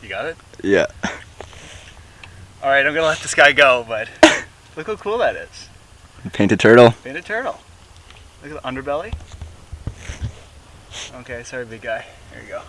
You got it? Yeah. Alright, I'm gonna let this guy go, but look how cool that is. Painted turtle. Painted turtle. Look at the underbelly. Okay, sorry big guy. There you go.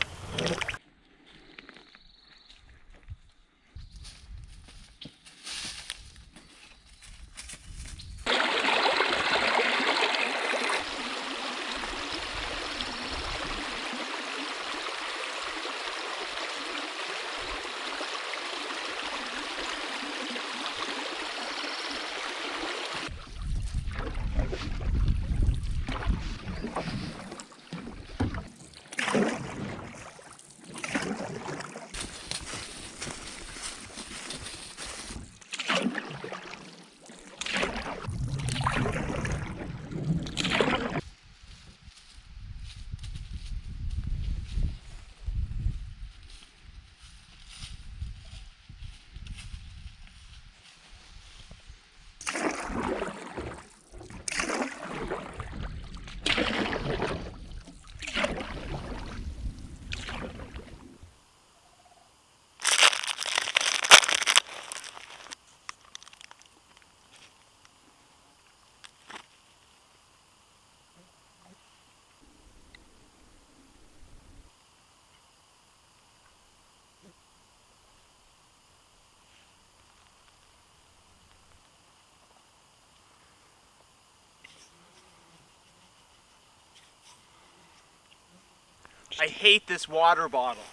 I hate this water bottle.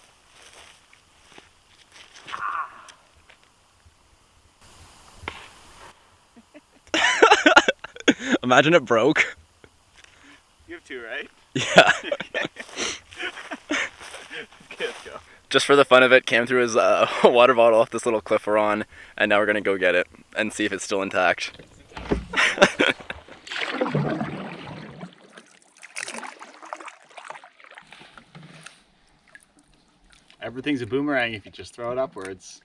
Imagine it broke. You have two, right? Yeah. Okay, let's go. Just for the fun of it, Cam threw his water bottle off this little cliff we're on, and now we're gonna go get it and see if it's still intact. Everything's a boomerang if you just throw it upwards.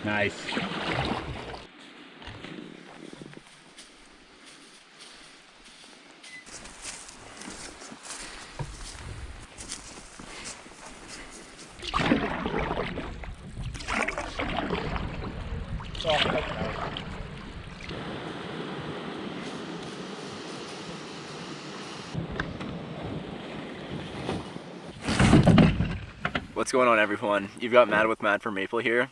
Nice. What's going on, everyone? You've got Mad with Mad for Maple here,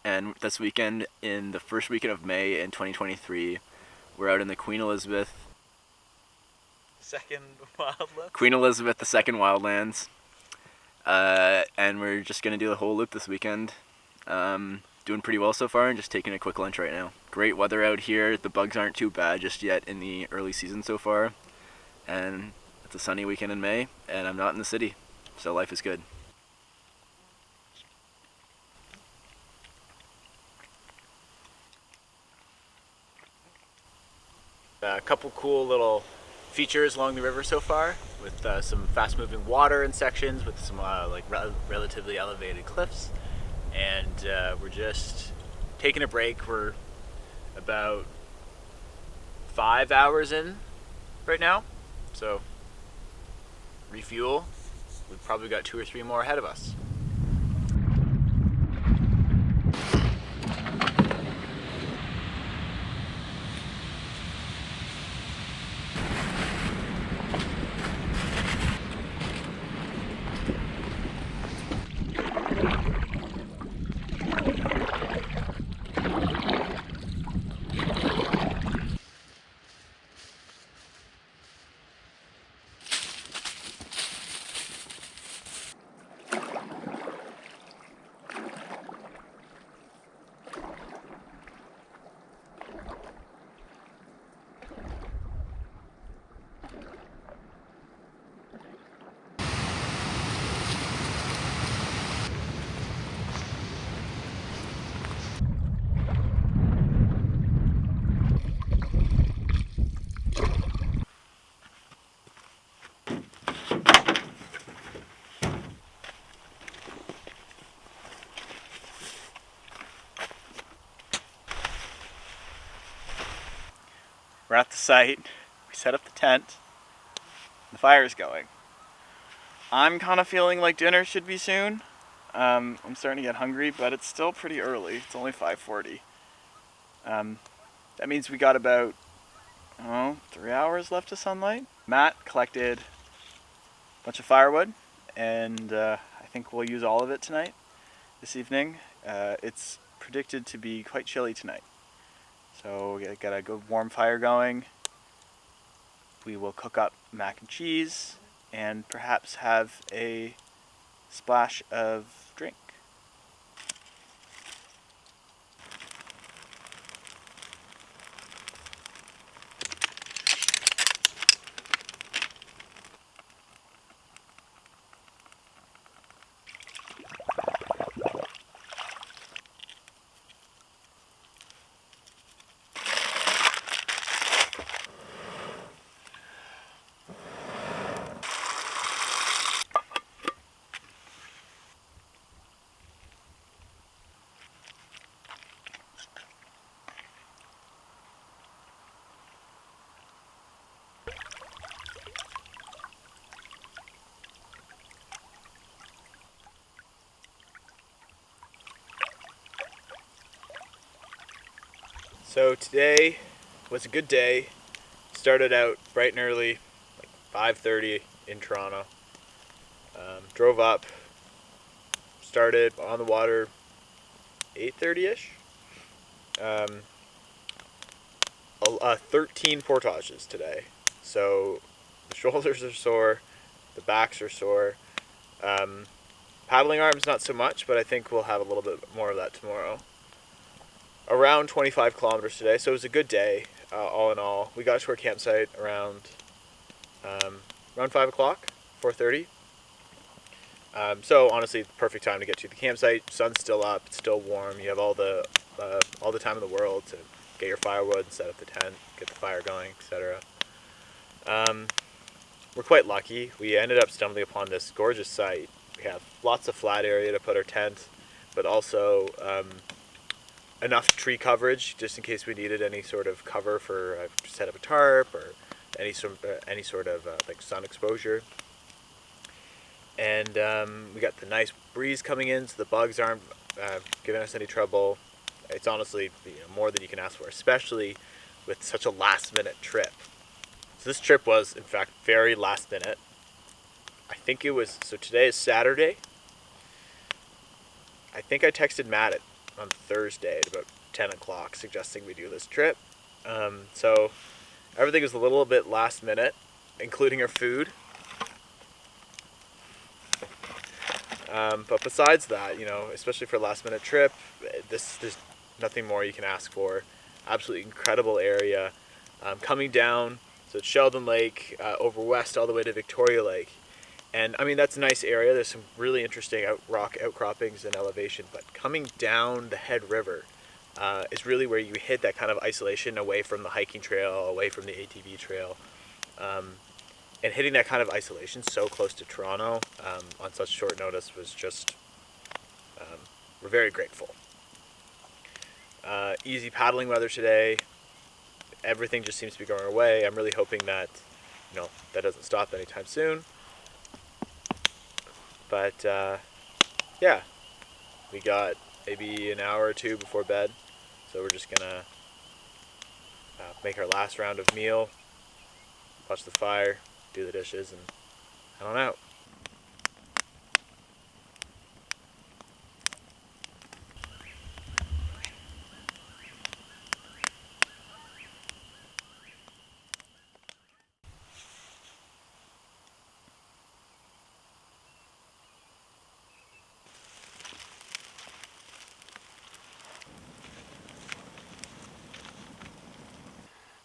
and this weekend, in the first weekend of May in 2023, we're out in the Queen Elizabeth Second Wildland. Queen Elizabeth II Wildlands, and we're just gonna do the whole loop this weekend. Doing pretty well so far, and just taking a quick lunch right now. Great weather out here. The bugs aren't too bad just yet in the early season so far, and it's a sunny weekend in May, and I'm not in the city, so life is good. A couple cool little features along the river so far, with some fast-moving water in sections, with some relatively elevated cliffs, and we're just taking a break. We're about 5 hours in right now, so refuel. We've probably got 2 or 3 more ahead of us. We're at the site. We set up the tent. The fire's going. I'm kind of feeling like dinner should be soon. I'm starting to get hungry, but it's still pretty early. It's only 5:40. That means we got about 3 hours left of sunlight. Matt collected a bunch of firewood, and I think we'll use all of it tonight, this evening. It's predicted to be quite chilly tonight. So we got a good warm fire going. We will cook up mac and cheese and perhaps have a splash of drink. So today was a good day. Started out bright and early, like 5:30 in Toronto. Drove up, started on the water 8:30ish. 13 portages today. So the shoulders are sore, the backs are sore. Paddling arms not so much, but I think we'll have a little bit more of that tomorrow. Around 25 kilometers today, so it was a good day, all in all. We got to our campsite around 5 o'clock, 4:30. So honestly, perfect time to get to the campsite. Sun's still up, it's still warm. You have all the time in the world to get your firewood, set up the tent, get the fire going, etc. We're quite lucky. We ended up stumbling upon this gorgeous site. We have lots of flat area to put our tent, but also enough tree coverage just in case we needed any sort of cover for set up a tarp or any sort of like sun exposure. And we got the nice breeze coming in, so the bugs aren't giving us any trouble. It's honestly more than you can ask for, especially with such a last-minute trip. So this trip was, in fact, very last minute. I think it was, so today is Saturday. I think I texted Matt on Thursday at about 10 o'clock suggesting we do this trip. So everything was a little bit last minute, including our food. But besides that, especially for a last minute trip, there's nothing more you can ask for. Absolutely incredible area. Coming down, so it's Sheldon Lake, over west all the way to Victoria Lake. And I mean, that's a nice area. There's some really interesting rock outcroppings and elevation, but coming down the head river is really where you hit that kind of isolation away from the hiking trail, away from the ATV trail. And hitting that kind of isolation so close to Toronto on such short notice was just, we're very grateful. Easy paddling weather today. Everything just seems to be going our way. I'm really hoping that, that doesn't stop anytime soon. But, yeah, we got maybe an hour or two before bed. So we're just going to make our last round of meal, watch the fire, do the dishes, and head on out.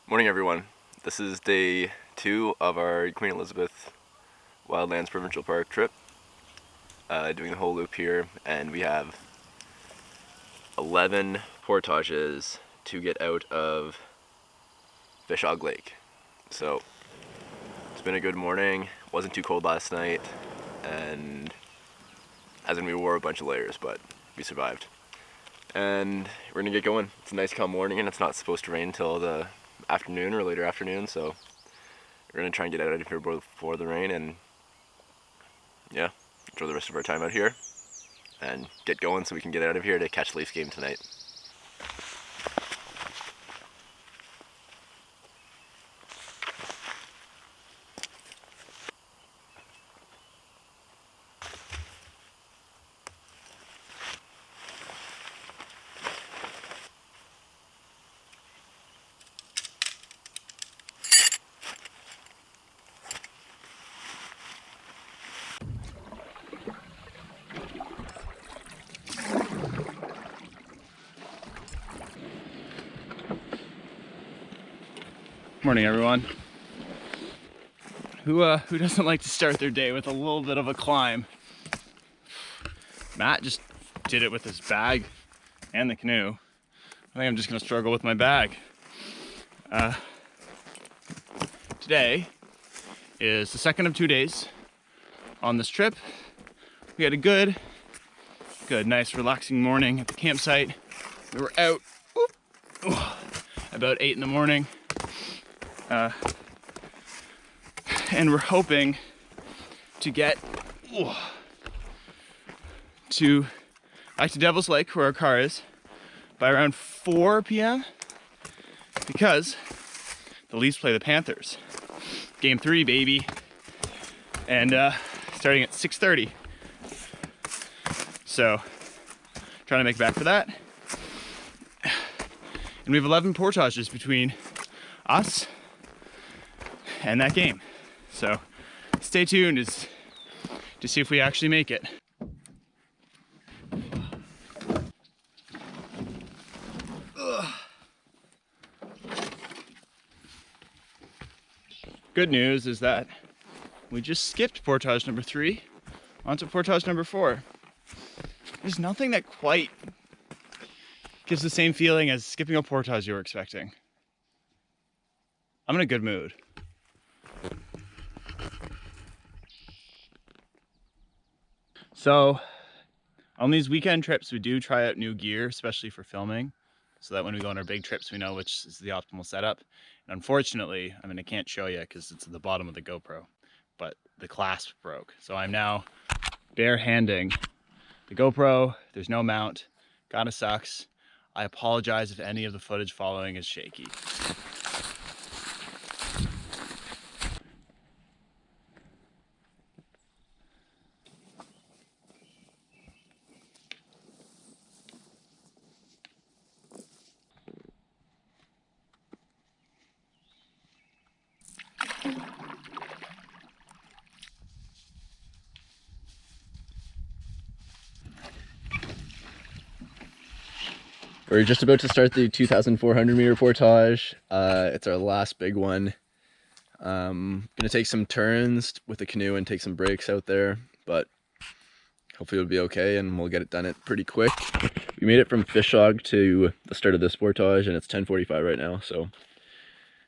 Morning, everyone. This is day 2 of our Queen Elizabeth Wildlands Provincial Park trip. Doing the whole loop here, and we have 11 portages to get out of Fishog Lake. So it's been a good morning. Wasn't too cold last night, and as in we wore a bunch of layers, but we survived. And we're gonna get going. It's a nice calm morning, and it's not supposed to rain until the afternoon or later afternoon, so we're gonna try and get out of here before the rain and yeah, enjoy the rest of our time out here and get going so we can get out of here to catch Leafs game tonight. Morning, everyone. Who doesn't like to start their day with a little bit of a climb? Matt just did it with his bag and the canoe. I think I'm just gonna struggle with my bag. Today is the second of 2 days on this trip. We had a good, nice, relaxing morning at the campsite. We were out about 8 in the morning. And we're hoping to get back to Devil's Lake, where our car is, by around 4 p.m. because the Leafs play the Panthers. Game 3, baby. And starting at 6:30. So, trying to make back for that. And we have 11 portages between us and that game. So stay tuned to see if we actually make it. Good news is that we just skipped portage number 3 onto portage number 4. There's nothing that quite gives the same feeling as skipping a portage you were expecting. I'm in a good mood. So on these weekend trips, we do try out new gear, especially for filming, so that when we go on our big trips, we know which is the optimal setup. And unfortunately, I mean, I can't show you because it's at the bottom of the GoPro, but the clasp broke. So I'm now bare-handing the GoPro. There's no mount. Kinda sucks. I apologize if any of the footage following is shaky. We're just about to start the 2,400 meter portage. It's our last big one. Gonna take some turns with the canoe and take some breaks out there, but hopefully it'll be okay and we'll get it done pretty quick. We made it from Fishog to the start of this portage and it's 10:45 right now, so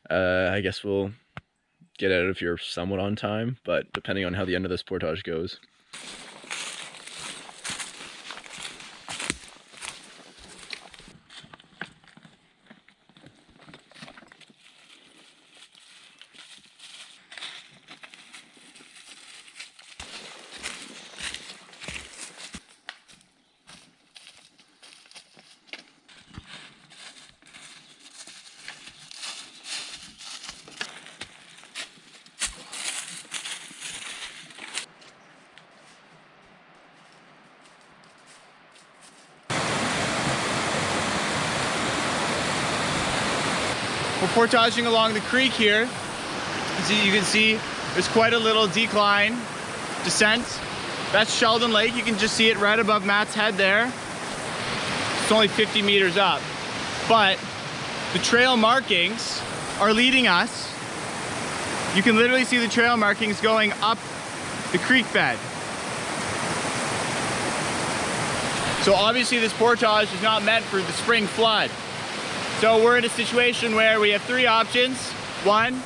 I guess we'll get out of here somewhat on time, but depending on how the end of this portage goes. We're portaging along the creek here. As you can see, there's quite a little decline, descent. That's Sheldon Lake. You can just see it right above Matt's head there. It's only 50 meters up. But the trail markings are leading us. You can literally see the trail markings going up the creek bed. So obviously this portage is not meant for the spring flood. So we're in a situation where we have 3 options. 1,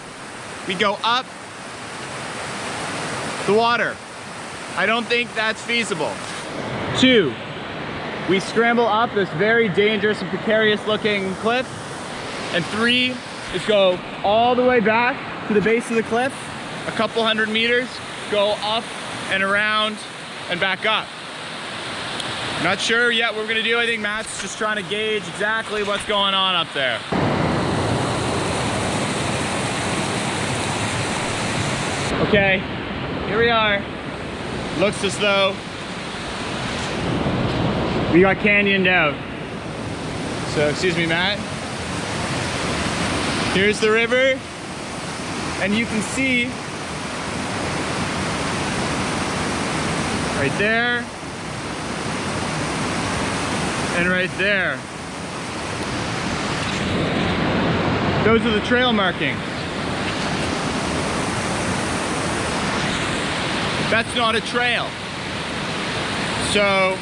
we go up the water. I don't think that's feasible. 2, we scramble up this very dangerous and precarious looking cliff. And 3, is go all the way back to the base of the cliff, a couple hundred meters, go up and around and back up. Not sure yet what we're gonna do. I think Matt's just trying to gauge exactly what's going on up there. Okay, here we are. Looks as though we got canyoned out. So, excuse me, Matt. Here's the river, and you can see right there and right there. Those are the trail markings. That's not a trail. So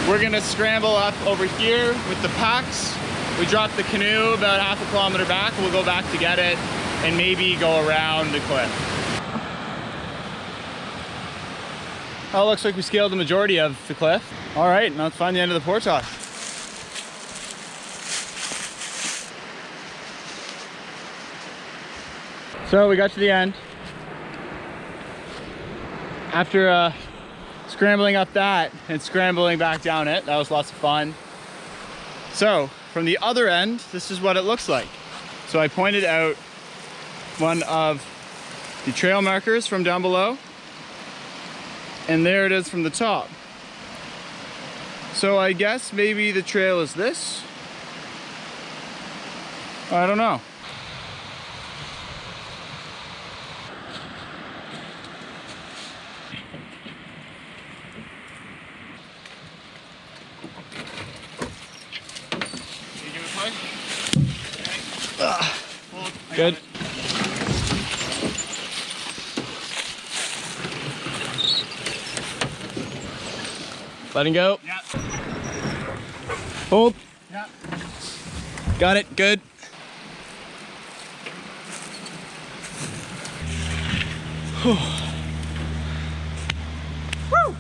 we're gonna scramble up over here with the packs. We dropped the canoe about half a kilometer back. We'll go back to get it and maybe go around the cliff. Oh, it looks like we scaled the majority of the cliff. All right, now let's find the end of the portage. So we got to the end. After scrambling up that and scrambling back down it, that was lots of fun. So from the other end, this is what it looks like. So I pointed out one of the trail markers from down below, and there it is from the top. So I guess maybe the trail is this? I don't know. Good. Letting go. Yeah. Hold. Yeah. Got it. Good. Whew. Woo!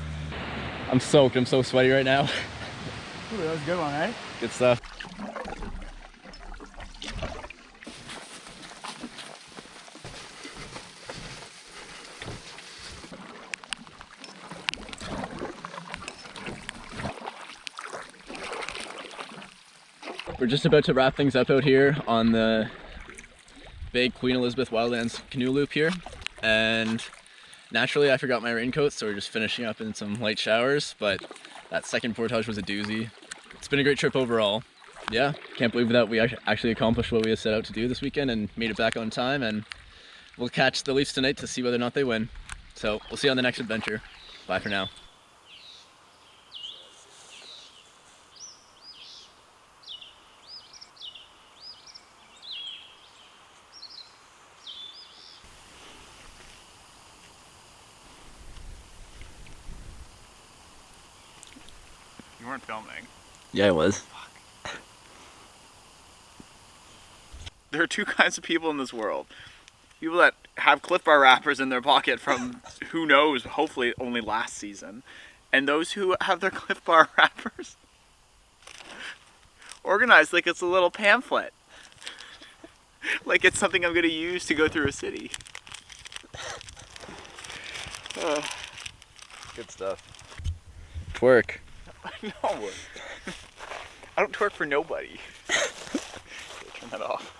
I'm soaked. I'm so sweaty right now. Ooh, that was a good one, eh? Good stuff. We're just about to wrap things up out here on the big Queen Elizabeth Wildlands canoe loop here. And naturally I forgot my raincoat, so we're just finishing up in some light showers, but that second portage was a doozy. It's been a great trip overall. Yeah, can't believe that we actually accomplished what we had set out to do this weekend and made it back on time, and we'll catch the Leafs tonight to see whether or not they win. So we'll see you on the next adventure. Bye for now. You weren't filming. Yeah, I was. There are two kinds of people in this world. People that have Cliff Bar wrappers in their pocket from, who knows, hopefully only last season. And those who have their Cliff Bar wrappers organized like it's a little pamphlet. Like it's something I'm going to use to go through a city. Good stuff. Twerk. No. I don't twerk for nobody. Turn that off.